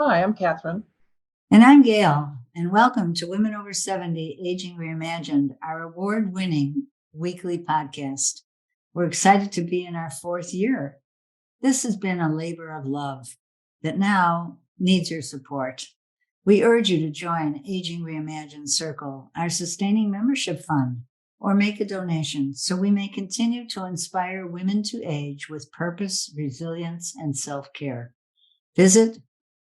Hi, I'm Catherine. And I'm Gail, and welcome to Women Over 70 Aging Reimagined, our award-winning weekly podcast. We're excited to be in our fourth year. This has been a labor of love that now needs your support. We urge you to join Aging Reimagined Circle, our sustaining membership fund, or make a donation so we may continue to inspire women to age with purpose, resilience, and self-care. Visit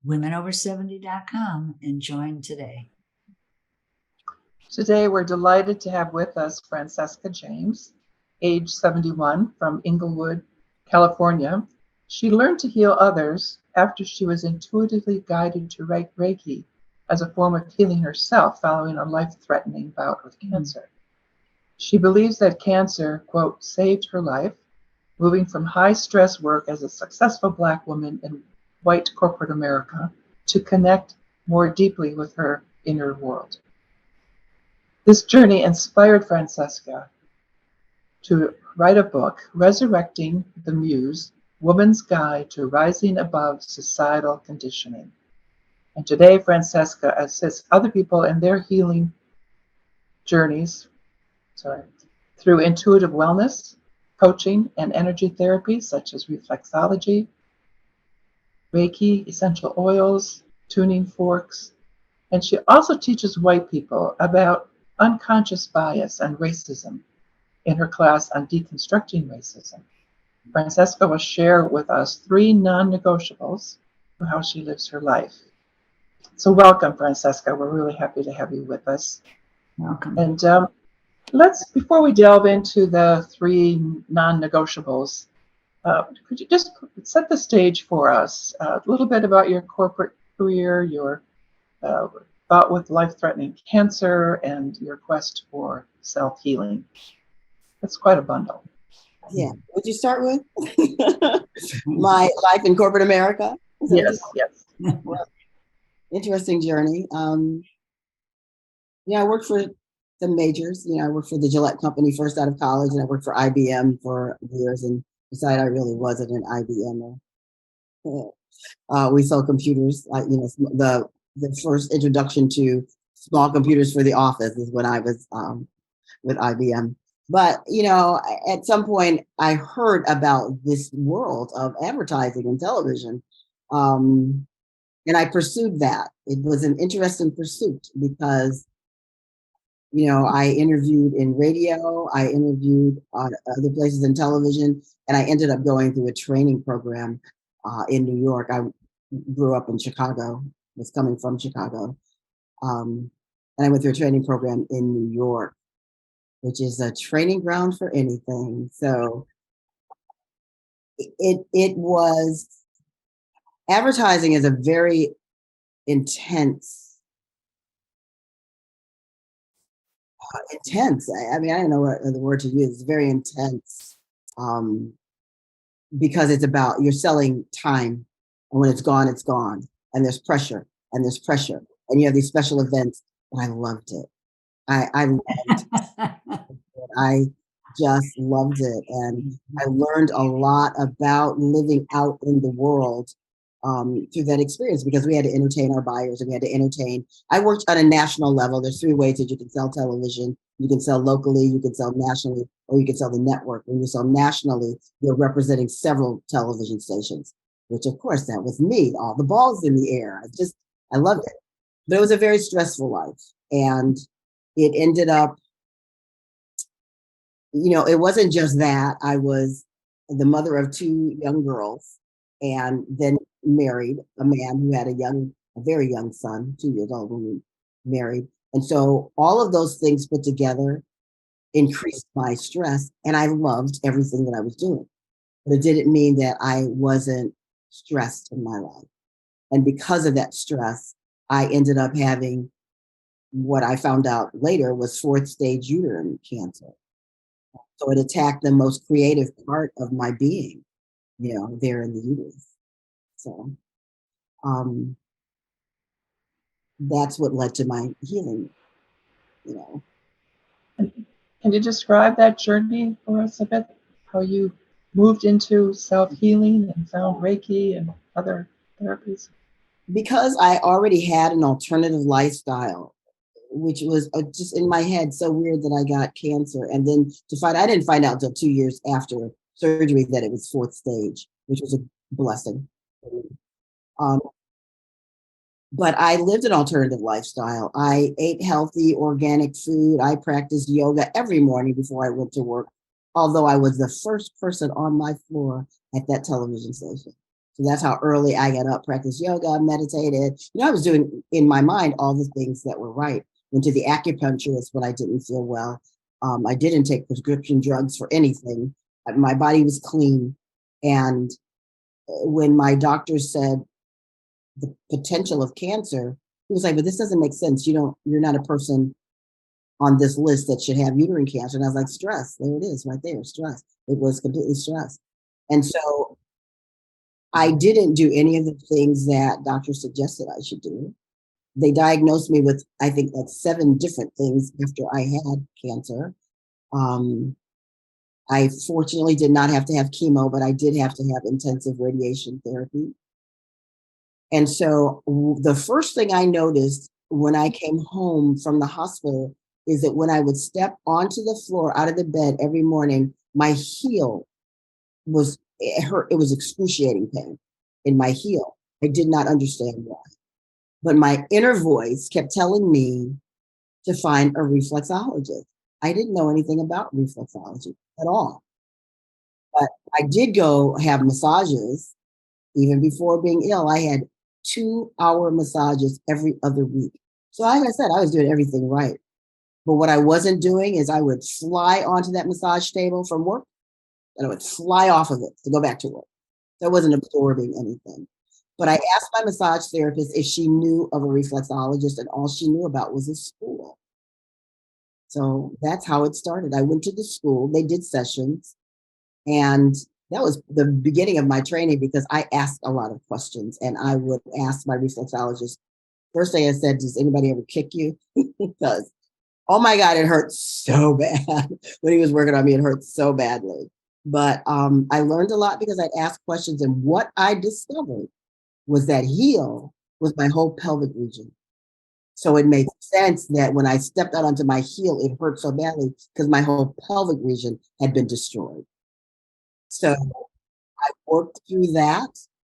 womenover70.com and join today. Today, we're delighted to have with us Francesca James, age 71, from Ingelwood, California. She learned to heal others after she was intuitively guided to write Reiki as a form of healing herself following a life-threatening bout with cancer. She believes that cancer, quote, saved her life, moving from high-stress work as a successful Black woman in white corporate America to connect more deeply with her inner world. This journey inspired Francesca to write a book, Resurrecting the Muse, Woman's Guide to Rising Above Societal Conditioning. And today, Francesca assists other people in their healing journeys through intuitive wellness, coaching, and energy therapy, such as reflexology, Reiki, essential oils, tuning forks. And she also teaches white people about unconscious bias and racism in her class on Deconstructing Racism. Francesca will share with us 3 non-negotiables for how she lives her life. So welcome, Francesca. We're really happy to have you with us. Welcome. And before we delve into the 3 non-negotiables, could you just set the stage for us? A little bit about your corporate career, your bout with life-threatening cancer, and your quest for self-healing. That's quite a bundle. Yeah. Would you start with my life in corporate America? Yes. Well, interesting journey. I worked for the majors. I worked for the Gillette company first out of college, and I worked for IBM for years and decided I really wasn't an IBMer. We sell computers. The first introduction to small computers for the office is when I was with IBM. But, at some point I heard about this world of advertising and television. And I pursued that. It was an interesting pursuit because, I interviewed in radio, I interviewed on other places in television, and I ended up going through a training program in New York. I grew up in Chicago, was coming from Chicago. And I went through a training program in New York, which is a training ground for anything. So it was, advertising is a very intense. I don't know what the word to use. It's very intense because it's about, you're selling time, and when it's gone, and there's pressure, and you have these special events. And I loved it. I loved it. I just loved it, and I learned a lot about living out in the world through that experience, because we had to entertain our buyers, and we had to entertain. I worked on a national level. There's 3 ways that you can sell television. You can sell locally, you can sell nationally, or you can sell the network. When you sell nationally, you're representing several television stations, which of course that was me, all the balls in the air. I loved it. But it was a very stressful life, and it ended up, it wasn't just that. I was the mother of 2 young girls, and then married a man who had a very young son, 2 years old when we married. And so all of those things put together increased my stress, and I loved everything that I was doing. But it didn't mean that I wasn't stressed in my life. And because of that stress, I ended up having what I found out later was 4th stage uterine cancer. So it attacked the most creative part of my being, there in the uterus. So that's what led to my healing, Can you describe that journey for us a bit? How you moved into self-healing and found Reiki and other therapies? because I already had an alternative lifestyle, which was just in my head so weird that I got cancer. And then I didn't find out until 2 years after surgery that it was 4th stage, which was a blessing. Um, but I lived an alternative lifestyle. I ate healthy, organic food. I practiced yoga every morning before I went to work, although I was the first person on my floor at that television station. So that's how early I got up, practiced yoga, meditated. I was doing in my mind all the things that were right. Went to the acupuncturist when I didn't feel well. I didn't take prescription drugs for anything. My body was clean. And when my doctor said the potential of cancer, he was like, but this doesn't make sense. You're not a person on this list that should have uterine cancer. And I was like, stress. There it is right there, stress. It was completely stress. And so I didn't do any of the things that doctors suggested I should do. They diagnosed me with, I think, like 7 different things after I had cancer. I fortunately did not have to have chemo, but I did have to have intensive radiation therapy. And so the first thing I noticed when I came home from the hospital is that when I would step onto the floor out of the bed every morning, my heel it hurt. It was excruciating pain in my heel. I did not understand why. But my inner voice kept telling me to find a reflexologist. I didn't know anything about reflexology at all. But I did go have massages. Even before being ill, I had 2-hour massages every other week. So like I said, I was doing everything right. But what I wasn't doing is I would fly onto that massage table from work and I would fly off of it to go back to work. So I wasn't absorbing anything. But I asked my massage therapist if she knew of a reflexologist, and all she knew about was a school. So that's how it started. I went to the school, they did sessions, and that was the beginning of my training because I asked a lot of questions, and I would ask my reflexologist. First thing I said, does anybody ever kick you? Because, oh my God, it hurt so bad. When he was working on me, it hurt so badly. But I learned a lot because I asked questions, and what I discovered was that heel was my whole pelvic region. So it made sense that when I stepped out onto my heel, it hurt so badly because my whole pelvic region had been destroyed. So I worked through that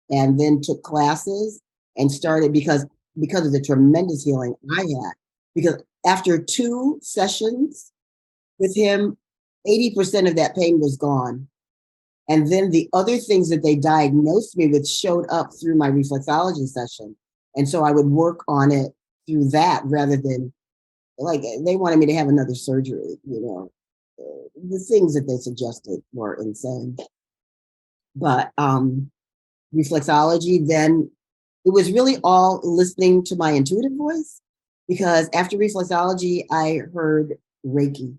and then took classes and started because of the tremendous healing I had. Because after 2 sessions with him, 80% of that pain was gone. And then the other things that they diagnosed me with showed up through my reflexology session. And so I would work on it through that rather than, like, they wanted me to have another surgery, the things that they suggested were insane. But reflexology, then it was really all listening to my intuitive voice, because after reflexology, I heard Reiki.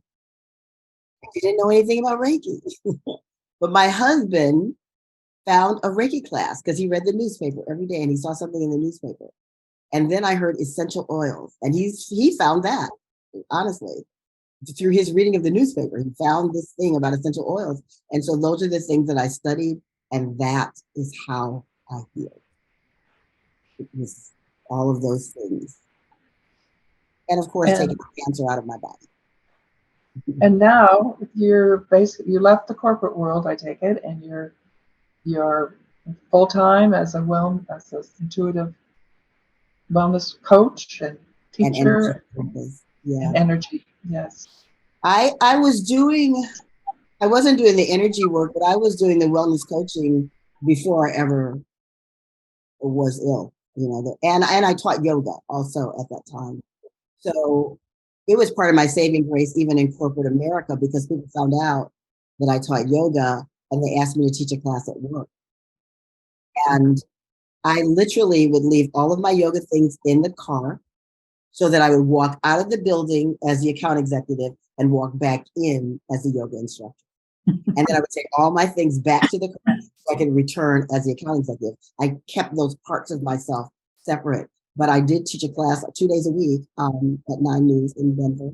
I didn't know anything about Reiki. But my husband found a Reiki class because he read the newspaper every day and he saw something in the newspaper. And then I heard essential oils, and he found that, honestly, through his reading of the newspaper. He found this thing about essential oils. And so those are the things that I studied, and that is how I healed. It was all of those things. And of course, taking the cancer out of my body. And now you left the corporate world, I take it, and you're full-time as an intuitive wellness coach and teacher and energy. Yes. I wasn't doing the energy work, but I was doing the wellness coaching before I ever was ill, and I taught yoga also at that time. So it was part of my saving grace, even in corporate America, because people found out that I taught yoga and they asked me to teach a class at work. And I literally would leave all of my yoga things in the car so that I would walk out of the building as the account executive and walk back in as the yoga instructor. And then I would take all my things back to the car so I could return as the account executive. I kept those parts of myself separate. But I did teach a class 2 days a week at 9 News in Denver.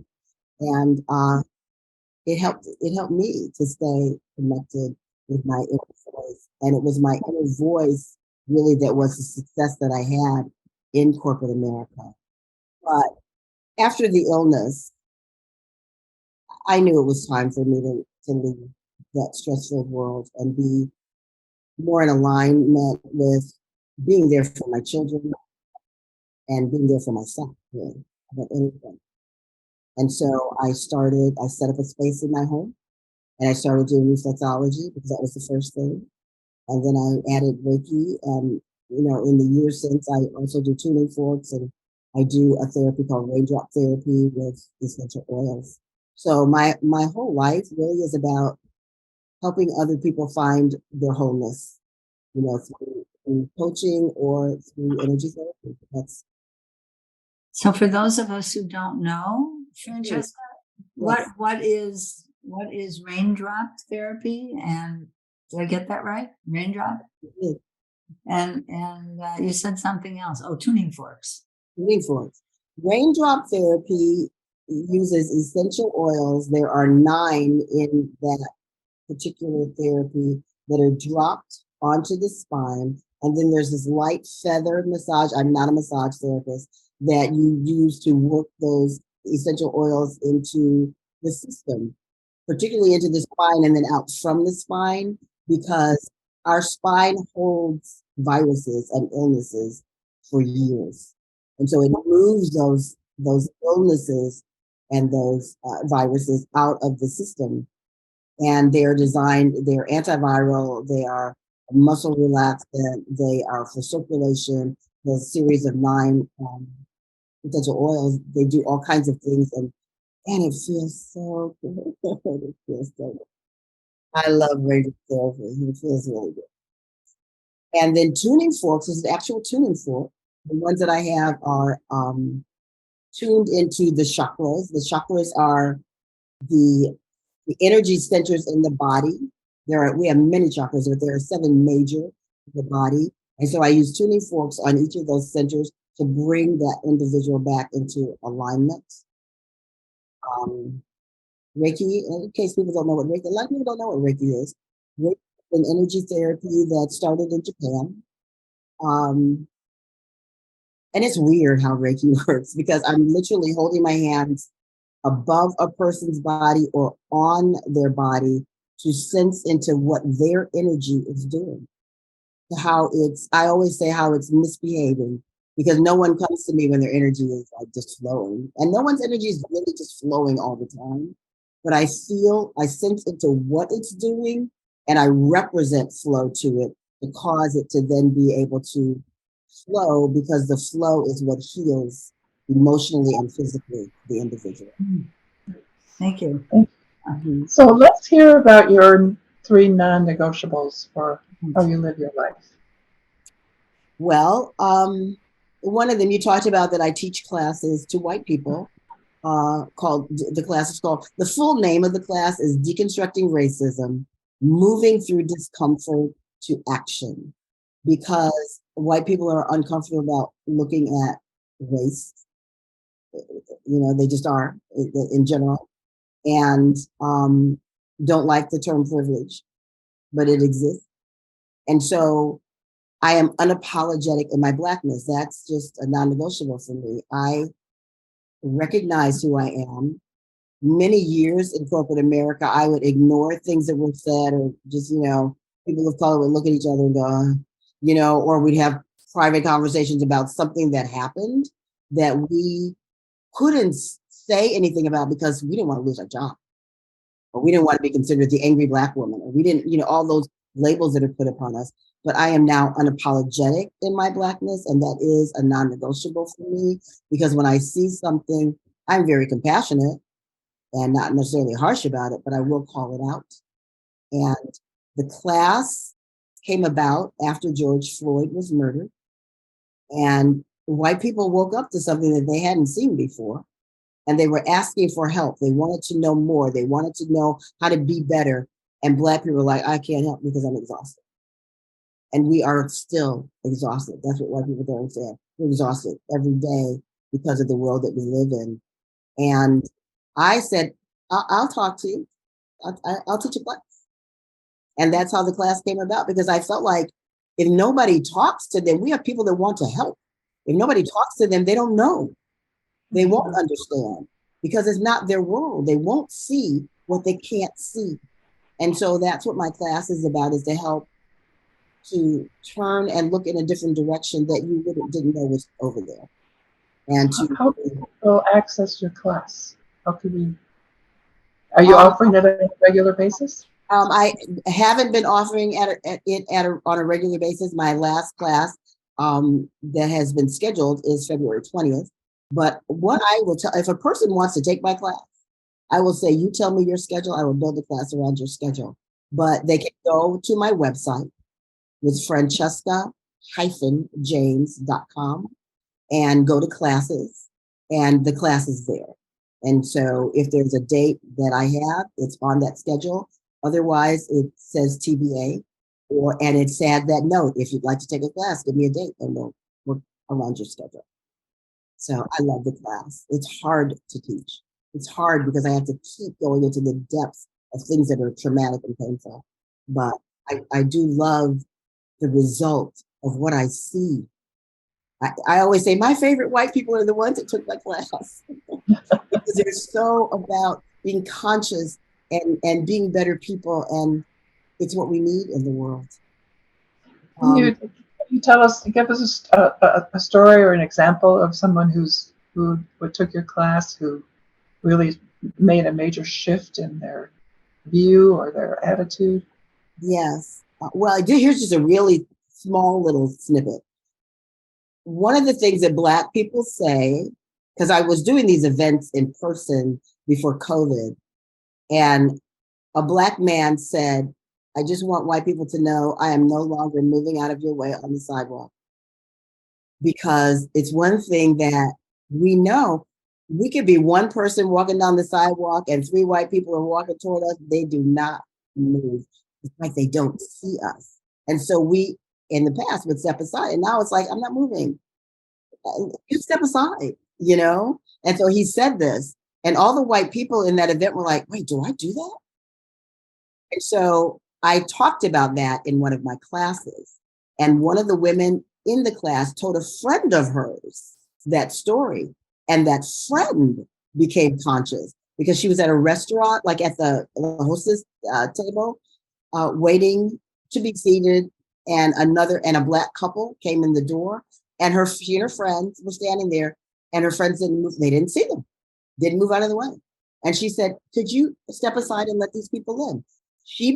And it helped me to stay connected with my inner voice. And it was my inner voice really that was the success that I had in corporate America. But after the illness, I knew it was time for me to leave that stressful world and be more in alignment with being there for my children and being there for myself, really, about anything. And so I set up a space in my home and I started doing reflexology because that was the first thing. And then I added Reiki. And, in the years since, I also do tuning forks, and I do a therapy called raindrop therapy with essential oils. So my whole life really is about helping other people find their wholeness, through coaching or through energy therapy. So for those of us who don't know, Francesca, Yes. what is raindrop therapy? And did I get that right? Raindrop? Mm-hmm. And you said something else. Oh, tuning forks. Tuning forks. Raindrop therapy uses essential oils. There are 9 in that particular therapy that are dropped onto the spine. And then there's this light feather massage. I'm not a massage therapist, that you use to work those essential oils into the system, particularly into the spine and then out from the spine, because our spine holds viruses and illnesses for years. And so it moves those illnesses and those viruses out of the system. And they're antiviral, they are muscle relaxant, they are for circulation. The series of 9 essential oils, they do all kinds of things, and it feels so good. It feels so good. I love radio therapy. It feels really good. And then tuning forks is an actual tuning fork. The ones that I have are tuned into the chakras. The chakras are the energy centers in the body. We have many chakras, but there are 7 major in the body. And so I use tuning forks on each of those centers to bring that individual back into alignment. Reiki, in case people don't know what Reiki, a lot of people don't know what Reiki is. Reiki is an energy therapy that started in Japan. And it's weird how Reiki works, because I'm literally holding my hands above a person's body or on their body to sense into what their energy is doing. I always say how it's misbehaving, because no one comes to me when their energy is like just flowing. And no one's energy is really just flowing all the time. But I sense into what it's doing, and I represent flow to it to cause it to then be able to flow, because the flow is what heals emotionally and physically the individual. Thank you. So let's hear about your 3 non-negotiables for how you live your life. Well, one of them you talked about, that I teach classes to white people. The full name of the class is Deconstructing Racism, Moving Through Discomfort to Action, because white people are uncomfortable about looking at race. They just are in general, and don't like the term privilege, but it exists. And so I am unapologetic in my Blackness. That's just a non-negotiable for me. I recognize who I am. Many years in corporate America, I would ignore things that were said, or just, people of color would look at each other and go, or we'd have private conversations about something that happened that we couldn't say anything about because we didn't want to lose our job, or we didn't want to be considered the angry Black woman, or we didn't, all those labels that are put upon us. But I am now unapologetic in my Blackness, and that is a non-negotiable for me, because when I see something, I'm very compassionate and not necessarily harsh about it, but I will call it out. And the class came about after George Floyd was murdered, and white people woke up to something that they hadn't seen before, and they were asking for help. They wanted to know more. They wanted to know how to be better. And Black people were like, I can't help because I'm exhausted. And we are still exhausted. That's what white people don't understand. We're exhausted every day because of the world that we live in. And I said, I'll talk to you. I'll teach a class. And that's how the class came about, because I felt like if nobody talks to them, we have people that want to help. If nobody talks to them, they don't know. They won't understand because it's not their world. They won't see what they can't see. And so that's what my class is about, is to help to turn and look in a different direction that you didn't know was over there. And to how can people access your class? How can we? Are you offering it on a regular basis? I haven't been offering it on a regular basis. My last class that has been scheduled is February 20th. But what I will tell, if a person wants to take my class, I will say, you tell me your schedule, I will build a class around your schedule. But they can go to my website with Francesca-James.com and go to classes, and the class is there. And so if there's a date that I have, it's on that schedule. Otherwise, it says TBA, and it's sad that note. If you'd like to take a class, give me a date and we'll work around your schedule. So I love the class. It's hard to teach. It's hard because I have to keep going into the depths of things that are traumatic and painful. But I do love the result of what I see. I always say my favorite white people are the ones that took my class because they're so about being conscious and being better people, and it's what we need in the world. Can you tell us, give us a story or an example of someone who took your class, who really made a major shift in their view or their attitude? Yes. Well, here's just a really small little snippet. One of the things that Black people say, because I was doing these events in person before COVID, and a Black man said, I just want white people to know I am no longer moving out of your way on the sidewalk. Because it's one thing that we know, we could be one person walking down the sidewalk and 3 white people are walking toward us. They do not move. It's like they don't see us. And so we, in the past, would step aside. And now it's like, I'm not moving. You step aside, you know? And so he said this. And all the white people in that event were like, wait, do I do that? And so I talked about that in one of my classes. And one of the women in the class told a friend of hers that story. And that friend became conscious because she was at a restaurant, like at the hostess table, waiting to be seated. And a Black couple came in the door, and she and her friends were standing there, and her friends didn't move. They didn't see them, didn't move out of the way. And she said, could you step aside and let these people in? She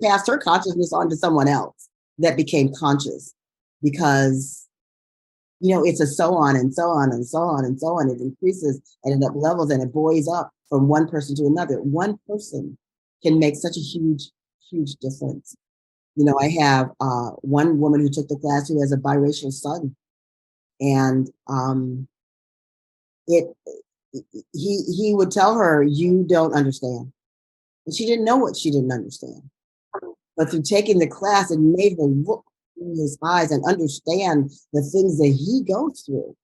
passed her consciousness on to someone else that became conscious, because, you know, it's a so on and so on and so on and so on. It increases and it up levels and it buoys up from one person to another. One person can make such a huge, huge difference. You know, I have one woman who took the class who has a biracial son, and he would tell her, you don't understand. And she didn't know what she didn't understand. But through taking the class, it made her look in his eyes and understand the things that he goes through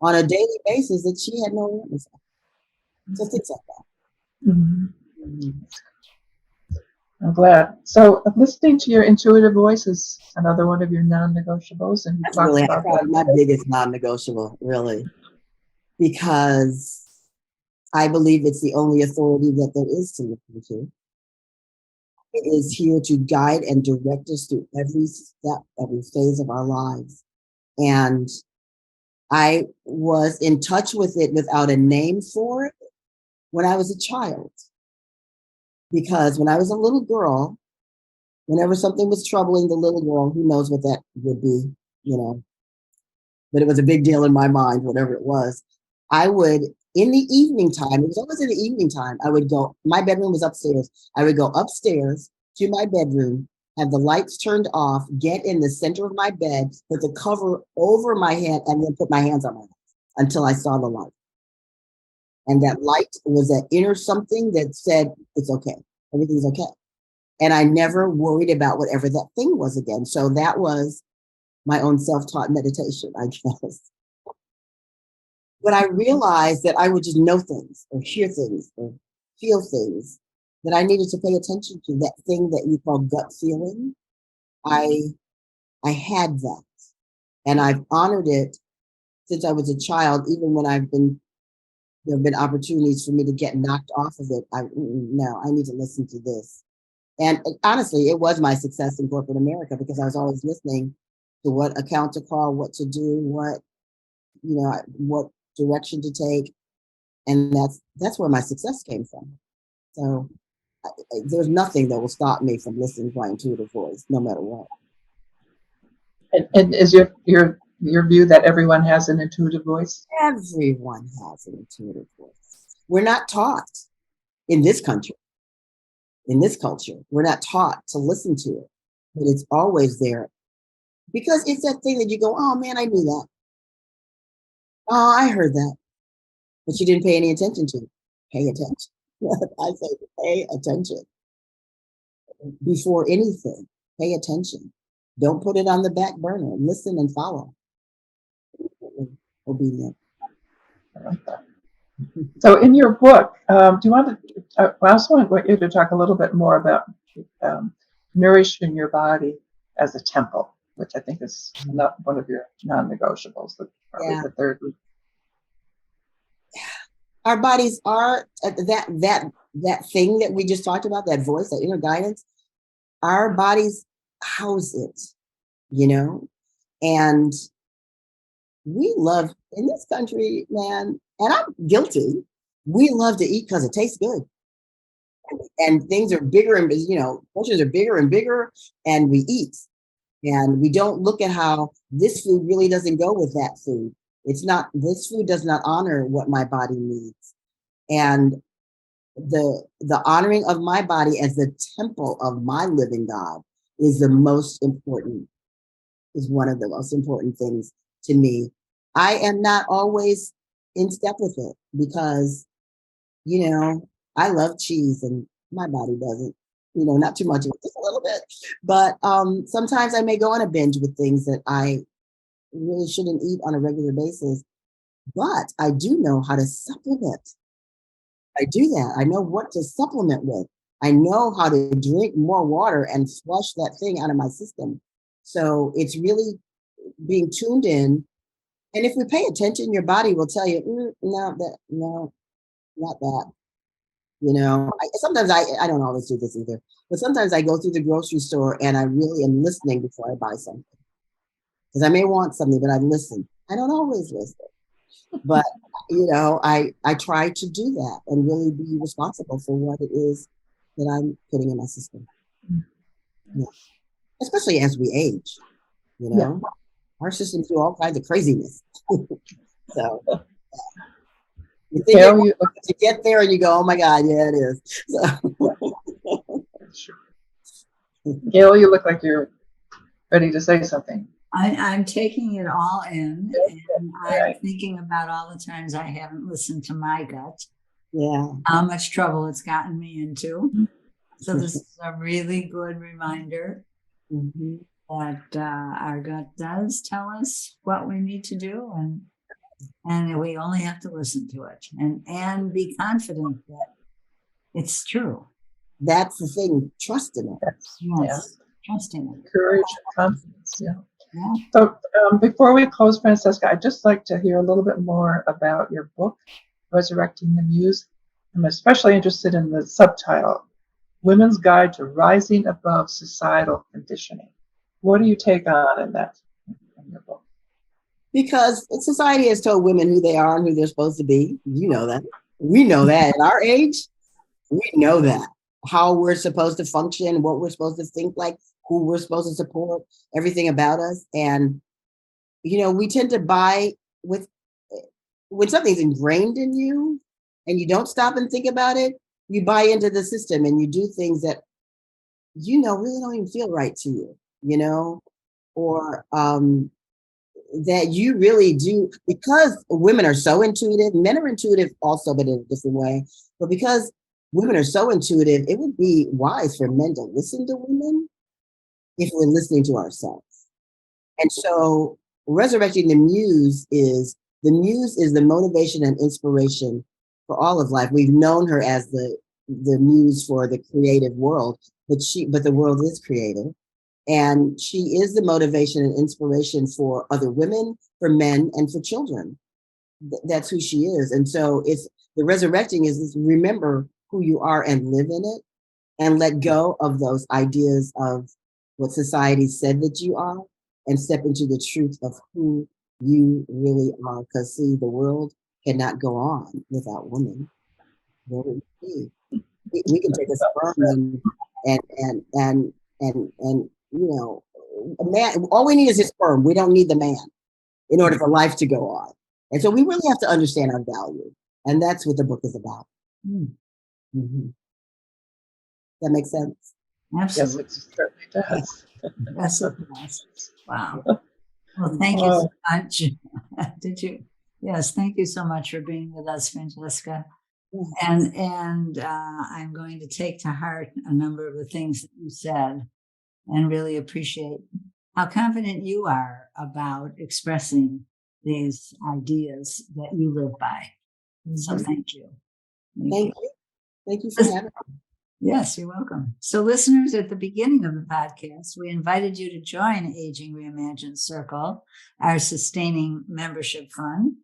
on a daily basis that she had no awareness of. So things like that. Mm-hmm. Mm-hmm. I'm glad. So listening to your intuitive voice is another one of your non-negotiables. And that's really probably my biggest non-negotiable, really, because I believe it's the only authority that there is to listen to. It is here to guide and direct us through every step, every phase of our lives. And I was in touch with it without a name for it when I was a child. Because when I was a little girl, whenever something was troubling the little girl, who knows what that would be, you know, but it was a big deal in my mind, whatever it was, I would, in the evening time, it was always in the evening time, I would go, my bedroom was upstairs. I would go upstairs to my bedroom, have the lights turned off, get in the center of my bed, put the cover over my head, and then put my hands on my head until I saw the light. And that light was that inner something that said, it's okay, everything's okay. And I never worried about whatever that thing was again. So that was my own self-taught meditation, I guess. But I realized that I would just know things or hear things or feel things that I needed to pay attention to, that thing that you call gut feeling. I I had that. And I've honored it since I was a child, even when there have been opportunities for me to get knocked off of it. No, I need to listen to this. And honestly, it was my success in corporate America because I was always listening to what account to call, what to do, what direction to take. And that's where my success came from. So there's nothing that will stop me from listening to my intuitive voice, no matter what. And is your view that everyone has an intuitive voice? Everyone has an intuitive voice. We're not taught in this country, in this culture, we're not taught to listen to it, but it's always there because it's that thing that you go, oh man, I knew that. Oh, I heard that, but you didn't pay any attention to it. Pay attention. I say pay attention before anything. Pay attention. Don't put it on the back burner. Listen and follow. Obedient. I like that. So in your book, do you want to, I also want you to talk a little bit more about nourishing your body as a temple, which I think is not one of your non-negotiables, probably the third week. Our bodies are that thing that we just talked about, that voice, that inner guidance. Our bodies house it, and we love in this country, man, and I'm guilty. We love to eat because it tastes good. And things are bigger and, portions are bigger and bigger, and we eat. And we don't look at how this food really doesn't go with that food. This food does not honor what my body needs. And the honoring of my body as the temple of my living God is one of the most important things to me. I am not always in step with it because, I love cheese and my body doesn't, not too much of it, just a little bit. But sometimes I may go on a binge with things that I really shouldn't eat on a regular basis. But I do know how to supplement. I do that. I know what to supplement with. I know how to drink more water and flush that thing out of my system. So it's really being tuned in. And if we pay attention, your body will tell you, no, not that. Sometimes I don't always do this either, but sometimes I go through the grocery store and I really am listening before I buy something. Because I may want something, but I listen. I don't always listen. But, I try to do that and really be responsible for what it is that I'm putting in my system. Yeah. Especially as we age, our systems do all kinds of craziness. So you think you get there and you go, oh my God, yeah, it is. So. Gail, you look like you're ready to say something. I'm taking it all in, and I'm thinking about all the times I haven't listened to my gut. Yeah. How much trouble it's gotten me into. So this is a really good reminder that our gut does tell us what we need to do, and we only have to listen to it and be confident that it's true. That's the thing. Trust in it. Yes. Trust in it. Courage, confidence. Yeah. So before we close, Francesca, I'd just like to hear a little bit more about your book, Resurrecting the Muse. I'm especially interested in the subtitle, Women's Guide to Rising Above Societal Conditioning. What do you take on in your book? Because society has told women who they are and who they're supposed to be. You know that. We know that. At our age, we know that. How we're supposed to function, what we're supposed to think like, who we're supposed to support, everything about us. And, we tend to buy when something's ingrained in you and you don't stop and think about it, you buy into the system and you do things that, really don't even feel right to you, or that you really do, because women are so intuitive. Men are intuitive also, but in a different way. But because women are so intuitive, it would be wise for men to listen to women if we're listening to ourselves. And so Resurrecting the Muse is the motivation and inspiration for all of life. We've known her as the muse for the creative world, but the world is creative. And she is the motivation and inspiration for other women, for men, and for children. That's who she is. And so it's the resurrecting is remember who you are and live in it, and let go of those ideas of what society said that you are, and step into the truth of who you really are. Because see, the world cannot go on without women. What would it be? We can take a sperm and you know, a man. All we need is his sperm. We don't need the man in order for life to go on. And so we really have to understand our value, and that's what the book is about. Mm-hmm. That makes sense. Absolutely. Yes, it certainly does. Yes, it does. Wow. Well, thank you so much. Did you? Yes, thank you so much for being with us, Francesca. And I'm going to take to heart a number of the things that you said, and really appreciate how confident you are about expressing these ideas that you live by. So thank you. Thank you. Thank you for having me. Yes, you're welcome. So listeners, at the beginning of the podcast, we invited you to join Aging Reimagined Circle, our sustaining membership fund.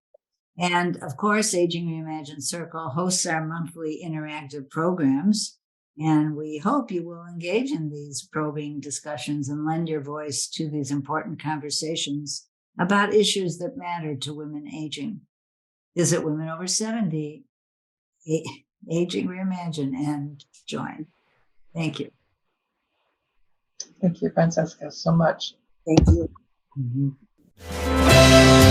And of course, Aging Reimagined Circle hosts our monthly interactive programs. And we hope you will engage in these probing discussions and lend your voice to these important conversations about issues that matter to women aging. Visit Women Over 70, Aging Reimagined, and join. Thank you. Thank you, Francesca, so much. Thank you. Mm-hmm.